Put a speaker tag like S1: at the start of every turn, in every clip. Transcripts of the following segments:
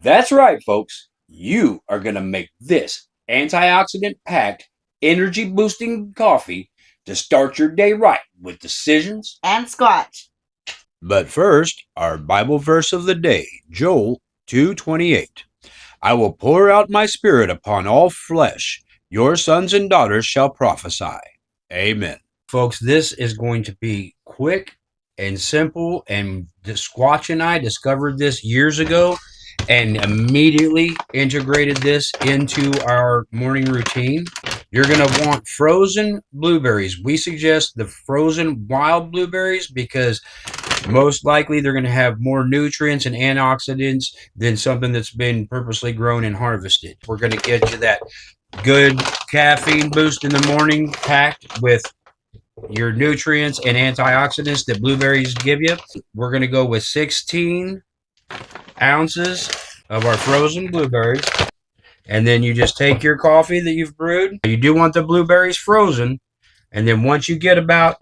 S1: That's right, folks. You are going to make this antioxidant packed, energy boosting coffee to start your day right with Decisions
S2: and Squatch.
S1: But first, our Bible verse of the day, Joel 2:28. I will pour out my spirit upon all flesh. Your sons and daughters shall prophesy. Amen. Folks, this is going to be quick and simple. And the Squatch and I discovered this years ago and immediately integrated this into our morning routine. You're going to want frozen blueberries. We suggest the frozen wild blueberries because most likely they're going to have more nutrients and antioxidants than something that's been purposely grown and harvested. We're going to get you that good caffeine boost in the morning packed with your nutrients and antioxidants that blueberries give you. We're going to go with 16 ounces of our frozen blueberries. And then you just take your coffee that you've brewed. You do want the blueberries frozen. And then once you get about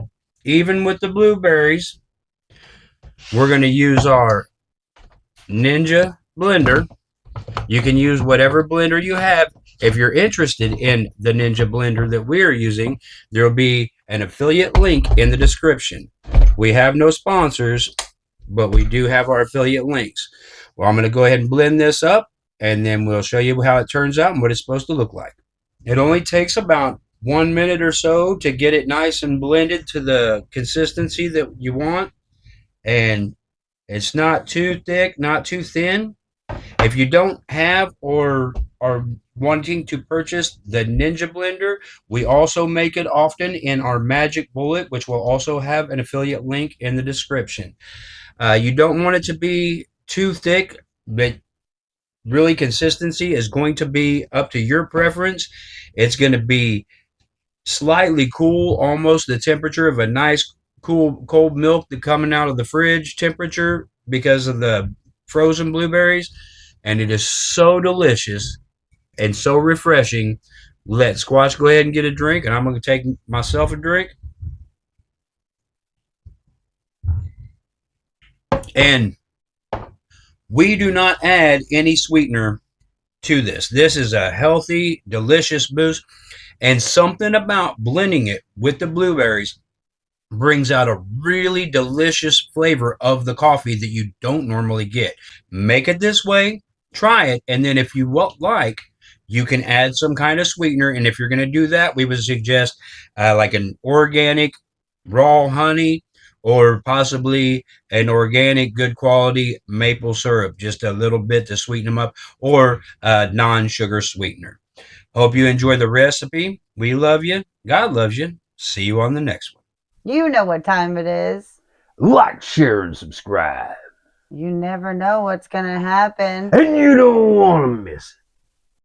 S1: even with the blueberries, we're going to use our Ninja blender. You can use whatever blender you have. If you're interested in the Ninja blender that we're using, there will be an affiliate link in the description. We have no sponsors, but we do have our affiliate links. Well, I'm going to go ahead and blend this up, and then we'll show you how it turns out and what it's supposed to look like. It only takes about 1 minute or so to get it nice and blended to the consistency that you want. And it's not too thick, not too thin. If you don't have or are wanting to purchase the Ninja blender, we also make it often in our Magic Bullet, which will also have an affiliate link in the description. You don't want it to be too thick, but really consistency is going to be up to your preference. It's going to be slightly cool, almost the temperature of a nice cool cold milk that coming out of the fridge temperature because of the frozen blueberries, and it is so delicious and so refreshing. Let Squatch go ahead and get a drink, and I'm going to take myself a drink. And we do not add any sweetener to this. This is a healthy, delicious boost, and something about blending it with the blueberries brings out a really delicious flavor of the coffee that you don't normally get. Make it this way, try it, and then if you like, you can add some kind of sweetener. And if you're going to do that, we would suggest like an organic raw honey or possibly an organic good quality maple syrup, just a little bit to sweeten them up, or a non-sugar sweetener. Hope you enjoy the recipe. We love you. God loves you. See you on the next one.
S2: You know what time it is.
S3: Like, share, and subscribe.
S2: You never know what's going to happen.
S3: And you don't want to miss it.